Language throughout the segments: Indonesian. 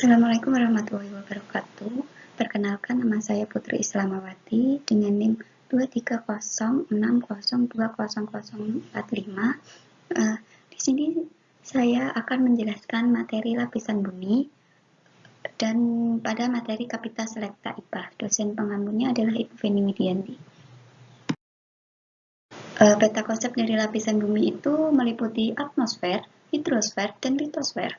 Assalamualaikum warahmatullahi wabarakatuh. Perkenalkan, nama saya Putri Islamawati dengan NIM 23060200045. Di sini saya akan menjelaskan materi lapisan bumi dan pada materi Kapita Selekta IPA. Dosen pengampunya adalah Ibu Feni Widianti. Peta konsep dari lapisan bumi itu meliputi atmosfer, hidrosfer, dan litosfer.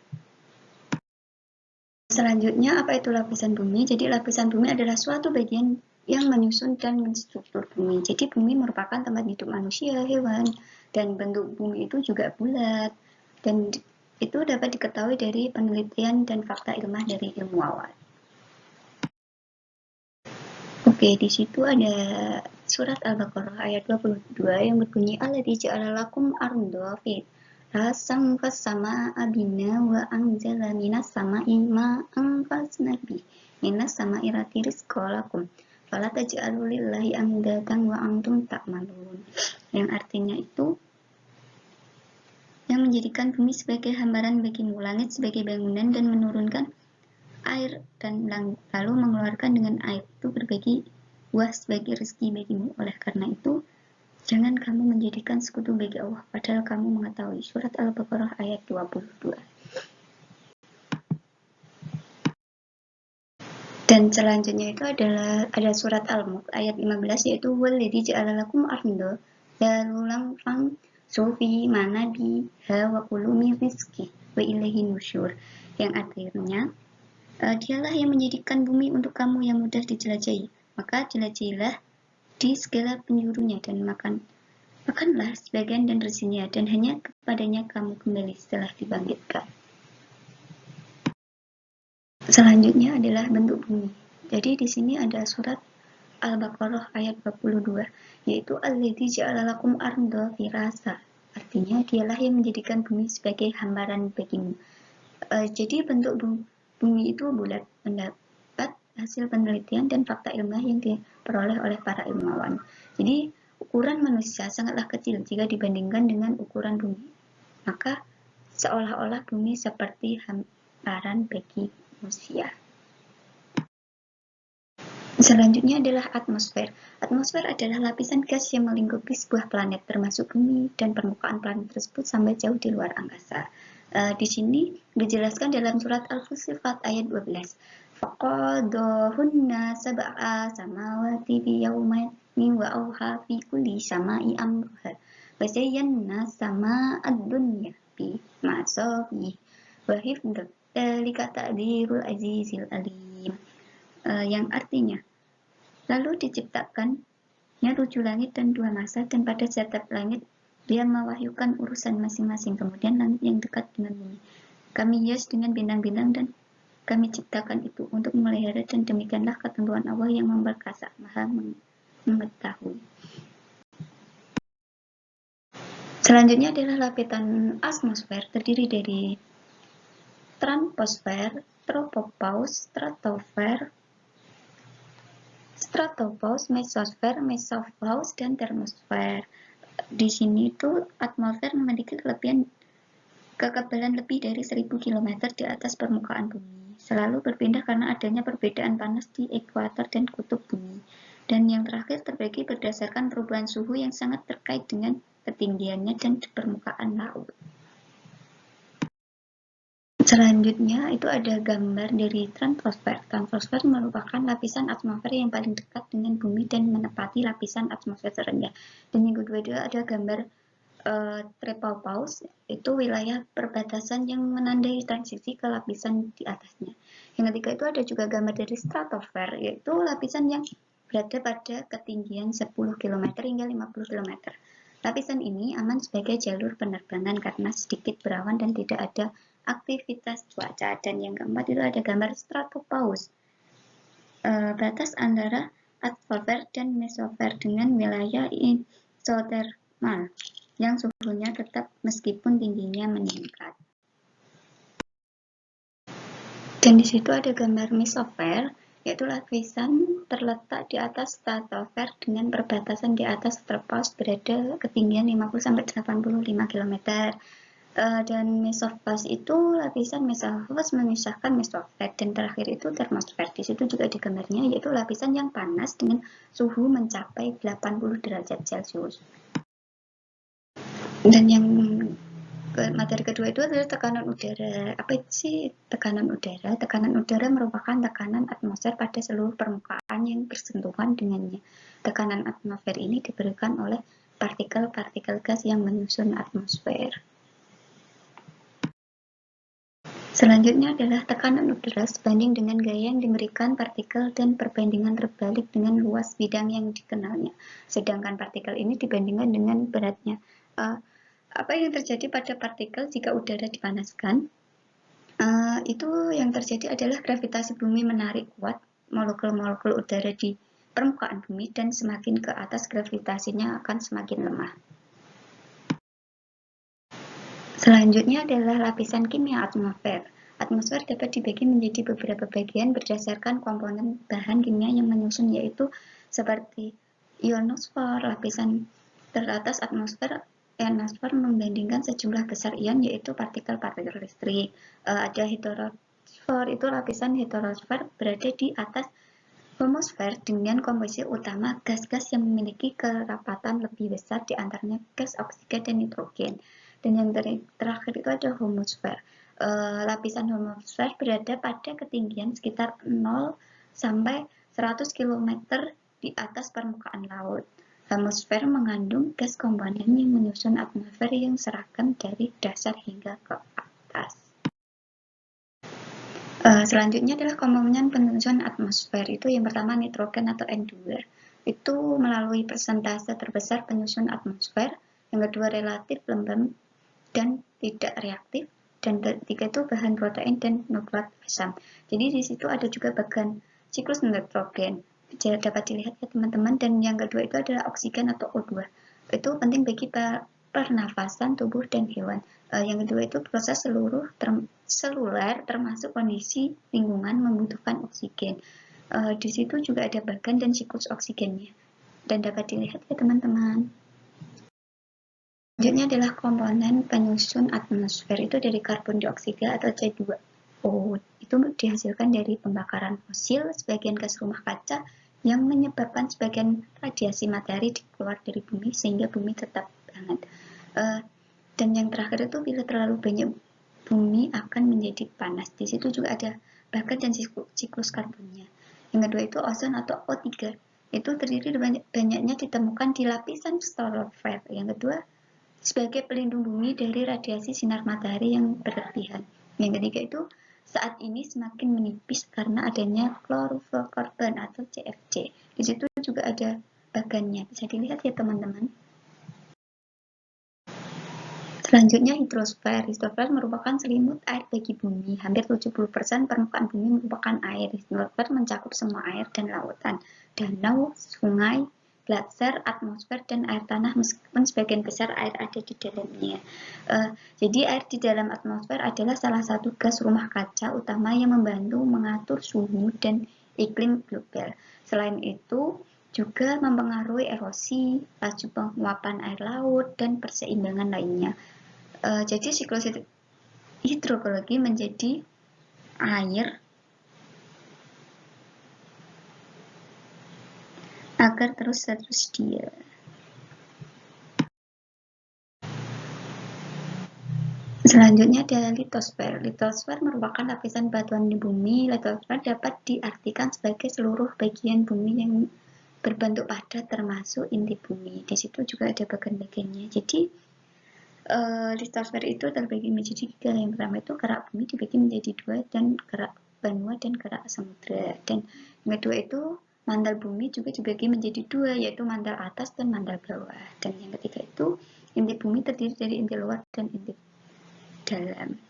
Selanjutnya, apa itu lapisan bumi? Jadi lapisan bumi adalah suatu bagian yang menyusun dan menstruktur bumi. Jadi bumi merupakan tempat hidup manusia, hewan, dan bentuk bumi itu juga bulat. Dan itu dapat diketahui dari penelitian dan fakta ilmiah dari ilmuwan. Oke, di situ ada surat Al-Baqarah ayat 22 yang berbunyi alladzi ja'ala lakum ardha rasam sama abina wa anzala minas sama'i ma'an fasnabi minas sama'i rizqalakum fala taj'alu lillahi amdatan wa antum ta'malun. Yang artinya itu yang menjadikan bumi sebagai hambaran bagimu, langit sebagai bangunan, dan menurunkan air dan lalu mengeluarkan dengan air itu berbagi buah sebagai rezeki bagimu. Oleh karena itu, jangan kamu menjadikan sekutu bagi Allah, padahal kamu mengetahui. Surat Al-Baqarah ayat 22. Dan selanjutnya itu ada surat Al-Mulk ayat 15, yaitu walladzi ja'ala lakum arda dalulan famshu fi manabiha wa kulu min rizqi wa ilaihi nusyur. Yang artinya, dialah yang menjadikan bumi untuk kamu yang mudah dijelajahi, maka jelajahilah di segala penjurunya dan makanlah sebagian dan rezekinya, dan hanya kepadanya kamu kembali setelah dibangkitkan. Selanjutnya adalah bentuk bumi. Jadi di sini ada surat Al-Baqarah ayat 22, yaitu alladzi ja'ala lakum arda firasa. Artinya dialah yang menjadikan bumi sebagai hambaran bagimu. Jadi bentuk bumi itu bulat, mendapat hasil penelitian dan fakta ilmiah yang diperoleh oleh para ilmuwan. Jadi ukuran manusia sangatlah kecil jika dibandingkan dengan ukuran bumi. Maka seolah-olah bumi seperti hamparan bagi manusia. Selanjutnya adalah atmosfer. Atmosfer adalah lapisan gas yang melingkupi sebuah planet, termasuk bumi, dan permukaan planet tersebut sampai jauh di luar angkasa. Di sini dijelaskan dalam surat Al-Fussilat ayat 12. Faqadahunna sab'a samawati bi yawmin wa auha fi kulli sama'i amruha wa zayyana sama'ad dunya bi ma'sabih wa hifdzan dzalika taqdirul azizil alim. Yang artinya, lalu diciptakannya 7 langit dan 2 masa, dan pada setiap langit dia mewahyukan urusan masing-masing. Kemudian langit yang dekat dengan bumi kami hias dengan bintang-bintang, dan kami ciptakan itu untuk memelihara, dan demikianlah ketentuan Allah yang memperkasa, maha mengetahui. Selanjutnya adalah lapisan atmosfer, terdiri dari troposfer, stratopause, mesopause, dan termosfer. Di sini itu atmosfer memiliki kekebalan lebih dari 1000 km di atas permukaan bumi. Selalu berpindah karena adanya perbedaan panas di ekuator dan kutub bumi. Dan yang terakhir terbagi berdasarkan perubahan suhu yang sangat terkait dengan ketinggiannya dan permukaan laut. Selanjutnya itu ada gambar dari troposfer. Troposfer merupakan lapisan atmosfer yang paling dekat dengan bumi dan menepati lapisan atmosfer terendah. Dan yang kedua ada gambar tropopause, itu wilayah perbatasan yang menandai transisi ke lapisan di atasnya. Yang ketiga itu ada juga gambar dari stratosfer, yaitu lapisan yang berada pada ketinggian 10 km hingga 50 km. Lapisan ini aman sebagai jalur penerbangan karena sedikit berawan dan tidak ada aktivitas cuaca. Dan yang keempat itu ada gambar stratopause, batas antara atmosfer dan mesosfer dengan wilayah isotermal yang suhunya tetap meskipun tingginya meningkat. Dan di situ ada gambar mesosfer, yaitu lapisan terletak di atas stratosfer dengan perbatasan di atas stratopause berada ketinggian 50-85 km. Dan mesofas itu lapisan mesofas memisahkan mesosfer, dan terakhir itu termosfer. Di situ juga ada gambarnya, yaitu lapisan yang panas dengan suhu mencapai 80 derajat Celcius. Dan yang materi kedua itu adalah tekanan udara. Apa sih tekanan udara? Tekanan udara merupakan tekanan atmosfer pada seluruh permukaan yang bersentuhan dengannya. Tekanan atmosfer ini diberikan oleh partikel-partikel gas yang menyusun atmosfer. Selanjutnya adalah tekanan udara sebanding dengan gaya yang diberikan partikel dan perbandingan terbalik dengan luas bidang yang dikenalnya. Sedangkan partikel ini dibandingkan dengan beratnya. Apa yang terjadi pada partikel jika udara dipanaskan? Itu yang terjadi adalah gravitasi bumi menarik kuat molekul-molekul udara di permukaan bumi, dan semakin ke atas gravitasinya akan semakin lemah. Selanjutnya adalah lapisan kimia atmosfer. Atmosfer dapat dibagi menjadi beberapa bagian berdasarkan komponen bahan kimia yang menyusun, yaitu seperti ionosfer. Lapisan teratas atmosfer, ionosfer membandingkan sejumlah besar ion, yaitu partikel-partikel listrik. Ada heterosfer, itu lapisan heterosfer berada di atas homosfer dengan komposisi utama gas-gas yang memiliki kerapatan lebih besar, di antaranya gas oksigen dan nitrogen. Dan yang terakhir itu ada homosfer. Lapisan homosfer berada pada ketinggian sekitar 0 sampai 100 km di atas permukaan laut. Homosfer mengandung gas komponen yang menyusun atmosfer yang seragam dari dasar hingga ke atas. Selanjutnya adalah komponen penyusun atmosfer. Itu yang pertama nitrogen atau N2. Itu melalui persentase terbesar penyusun atmosfer. Yang kedua relatif lembab dan tidak reaktif. Dan ketiga itu bahan protein dan nukleat asam. Jadi di situ ada juga bagian siklus nitrogen. Dapat dilihat ya teman-teman. Dan yang kedua itu adalah oksigen atau O2. Itu penting bagi pernafasan tubuh dan hewan. Yang kedua itu proses seluler termasuk kondisi lingkungan membutuhkan oksigen. Di situ juga ada bagan dan siklus oksigennya. Dan dapat dilihat ya teman-teman. Selanjutnya adalah komponen penyusun atmosfer, itu dari karbon dioksida atau C2O. Itu dihasilkan dari pembakaran fosil, sebagian gas rumah kaca yang menyebabkan sebagian radiasi matahari keluar dari bumi sehingga bumi tetap hangat. Dan yang terakhir itu bila terlalu banyak bumi akan menjadi panas. Di situ juga ada bagan dan siklus karbonnya. Yang kedua itu ozon atau O3. Itu terdiri dari banyaknya ditemukan di lapisan stratosfer. Yang kedua sebagai pelindung bumi dari radiasi sinar matahari yang berlebihan. Yang ketiga itu saat ini semakin menipis karena adanya klorofluorokarbon atau CFC. Di situ juga ada bagannya, bisa dilihat ya teman-teman. Selanjutnya hidrosfer. Hidrosfer merupakan selimut air bagi bumi. Hampir 70% permukaan bumi merupakan air. Hidrosfer mencakup semua air dan lautan, danau, sungai, gletser, atmosfer, dan air tanah, meskipun sebagian besar air ada di dalamnya. Jadi air di dalam atmosfer adalah salah satu gas rumah kaca utama yang membantu mengatur suhu dan iklim global. Selain itu juga mempengaruhi erosi, laju penguapan air laut, dan perseimbangan lainnya. Jadi siklus hidrologi menjadi air agar terus tersedia. Selanjutnya ada litosfer. Litosfer merupakan lapisan batuan di bumi. Litosfer dapat diartikan sebagai seluruh bagian bumi yang berbentuk padat termasuk inti bumi. Di situ juga ada bagian-bagiannya. Jadi litosfer itu terbagi menjadi 3. Yang pertama itu kerak bumi dibagi menjadi 2, dan kerak benua dan kerak samudra. Dan yang kedua itu mantel bumi juga dibagi menjadi 2, yaitu mantel atas dan mantel bawah. Dan yang ketiga itu inti bumi terdiri dari inti luar dan inti dalam.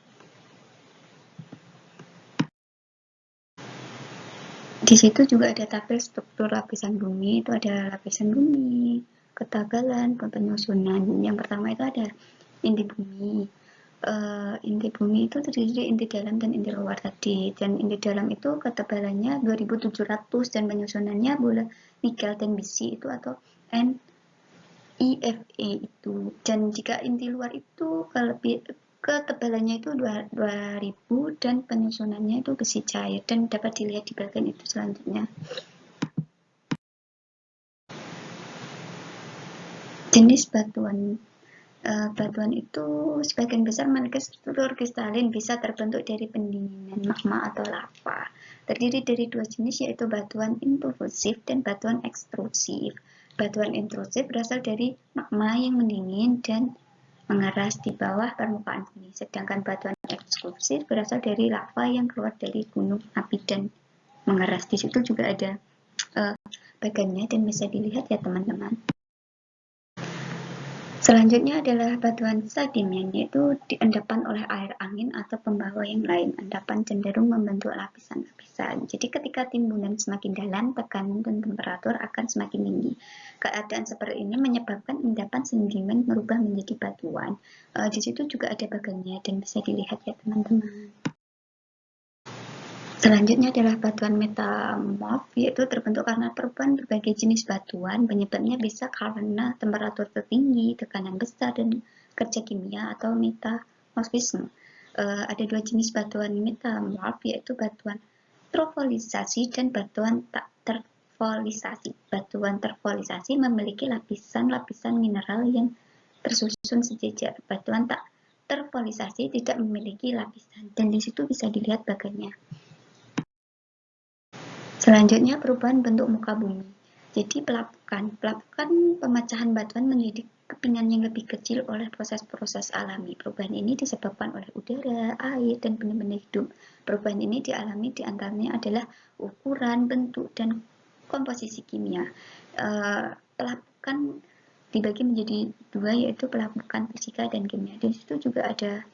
Di situ juga ada tabel struktur lapisan bumi. Itu ada lapisan bumi, ketebalan, penyusunan. Yang pertama itu ada inti bumi. Inti bumi itu terdiri dari inti dalam dan inti luar tadi. Dan inti dalam itu ketebalannya 2700 dan penyusunannya bola nikel dan besi itu atau NiFe itu. Dan jika inti luar itu ketebalannya itu 2000 dan penyusunannya itu besi cair, dan dapat dilihat di bagian itu selanjutnya. Jenis batuan itu sebagian besar memiliki struktur kristalin, bisa terbentuk dari pendinginan magma atau lava. Terdiri dari dua jenis, yaitu batuan intrusif dan batuan ekstrusif. Batuan intrusif berasal dari magma yang mendingin dan mengeras di bawah permukaan bumi, sedangkan batuan ekstrusif berasal dari lava yang keluar dari gunung api dan mengeras. Di situ juga ada bagannya dan bisa dilihat ya teman-teman. Selanjutnya adalah batuan sedimen, yaitu endapan oleh air angin atau pembawa yang lain. Endapan cenderung membentuk lapisan-lapisan. Jadi ketika timbunan semakin dalam, tekanan dan temperatur akan semakin tinggi. Keadaan seperti ini menyebabkan endapan sedimen berubah menjadi batuan. Di situ juga ada bagannya dan bisa dilihat ya teman-teman. Selanjutnya adalah batuan metamorf, yaitu terbentuk karena perubahan berbagai jenis batuan. Penyebabnya bisa karena temperatur tertinggi, tekanan besar, dan kerja kimia atau metamorfisme. Ada dua jenis batuan metamorf, yaitu batuan terfolisasi dan batuan tak terfolisasi. Batuan terfolisasi memiliki lapisan-lapisan mineral yang tersusun sejajar. Batuan tak terfolisasi tidak memiliki lapisan, dan di situ bisa dilihat bagannya. Selanjutnya, perubahan bentuk muka bumi. Jadi pelapukan pemecahan batuan menjadi kepingan yang lebih kecil oleh proses-proses alami. Perubahan ini disebabkan oleh udara, air, dan benda-benda hidup. Perubahan ini dialami diantaranya adalah ukuran, bentuk, dan komposisi kimia. Pelapukan dibagi menjadi dua, yaitu pelapukan fisika dan kimia. Di situ juga ada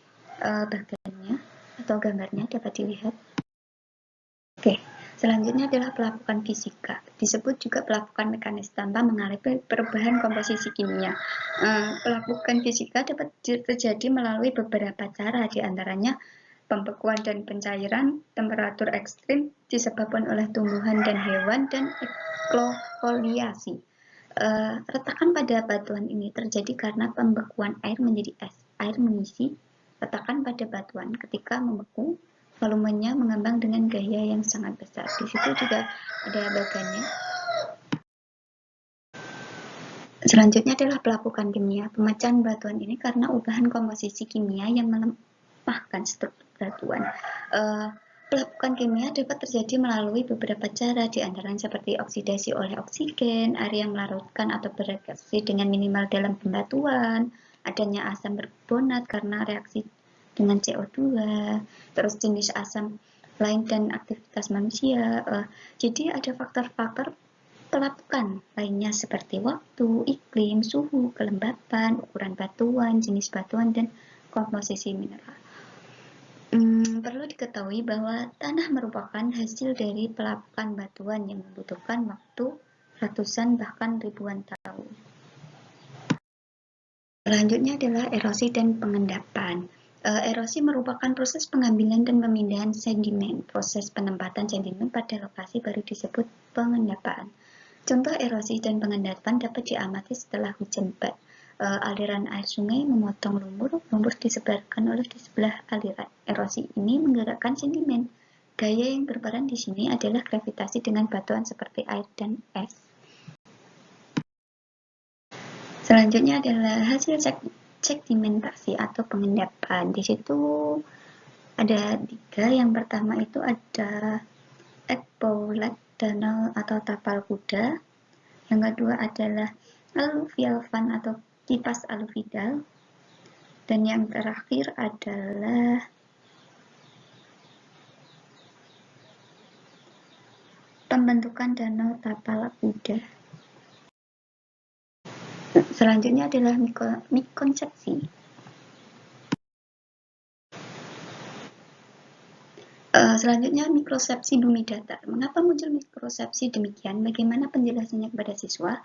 bagannya atau gambarnya dapat dilihat. Oke. Selanjutnya adalah pelapukan fisika. Disebut juga pelapukan mekanis tanpa mengalami perubahan komposisi kimia. Pelapukan fisika dapat terjadi melalui beberapa cara, diantaranya pembekuan dan pencairan, temperatur ekstrim disebabkan oleh tumbuhan dan hewan, dan eklofoliasi. Retakan pada batuan ini terjadi karena pembekuan air menjadi es. Air mengisi retakan pada batuan. Ketika membeku, volumenya mengembang dengan gaya yang sangat besar. Di situ juga ada bagannya. Selanjutnya adalah pelapukan kimia. Pemecahan batuan ini karena ubahan komposisi kimia yang melemahkan struktur batuan. Pelapukan kimia dapat terjadi melalui beberapa cara, diantaranya seperti oksidasi oleh oksigen, air yang melarutkan atau bereaksi dengan minimal dalam pembatuan, adanya asam berbonat karena reaksi dengan CO2, terus jenis asam lain dan aktivitas manusia. Jadi ada faktor-faktor pelapukan lainnya seperti waktu, iklim, suhu, kelembapan, ukuran batuan, jenis batuan, dan komposisi mineral. Perlu diketahui bahwa tanah merupakan hasil dari pelapukan batuan yang membutuhkan waktu ratusan bahkan ribuan tahun. Selanjutnya adalah erosi dan pengendapan. Erosi merupakan proses pengambilan dan pemindahan sedimen. Proses penempatan sedimen pada lokasi baru disebut pengendapan. Contoh erosi dan pengendapan dapat diamati setelah hujan lebat. Aliran air sungai memotong lumpur disebarkan oleh di sebelah aliran. Erosi ini menggerakkan sedimen. Gaya yang berperan di sini adalah gravitasi dengan batuan seperti air dan es. Selanjutnya adalah hasil sedimentasi atau pengendapan. Di situ ada 3. Yang pertama itu ada epaulet danau atau tapal kuda. Yang kedua adalah alluvial fan atau kipas alluvial. Dan yang terakhir adalah pembentukan danau tapal kuda. Selanjutnya adalah mikonsepsi. Selanjutnya mikrosepsi bumi datar. Mengapa muncul mikrosepsi demikian? Bagaimana penjelasannya kepada siswa?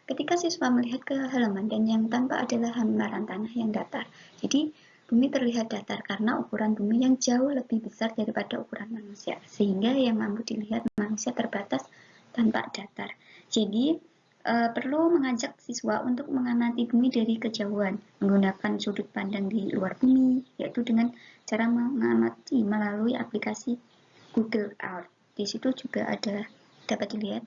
Ketika siswa melihat ke halaman dan yang tampak adalah hamparan tanah yang datar. Jadi bumi terlihat datar karena ukuran bumi yang jauh lebih besar daripada ukuran manusia, sehingga yang mampu dilihat manusia terbatas tampak datar. Jadi perlu mengajak siswa untuk mengamati bumi dari kejauhan, menggunakan sudut pandang di luar bumi, yaitu dengan cara mengamati melalui aplikasi Google Earth. Di situ juga ada dapat dilihat.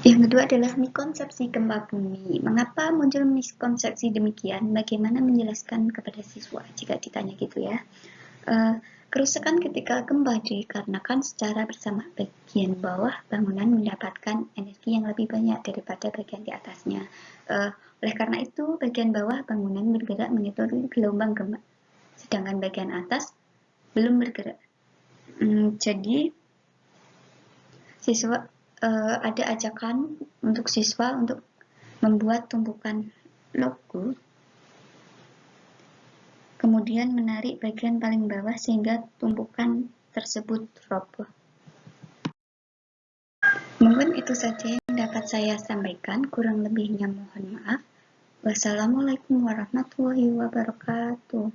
Yang kedua adalah miskonsepsi gempa bumi. Mengapa muncul miskonsepsi demikian? Bagaimana menjelaskan kepada siswa jika ditanya gitu ya? Kerusakan ketika gempa dikarenakan secara bersama bagian bawah bangunan mendapatkan energi yang lebih banyak daripada bagian di atasnya. Oleh karena itu, bagian bawah bangunan bergerak mengikuti gelombang gempa, sedangkan bagian atas belum bergerak. Jadi, siswa ada ajakan untuk siswa untuk membuat tumpukan logo, kemudian menarik bagian paling bawah sehingga tumpukan tersebut roboh. Mungkin itu saja yang dapat saya sampaikan, kurang lebihnya mohon maaf. Wassalamualaikum warahmatullahi wabarakatuh.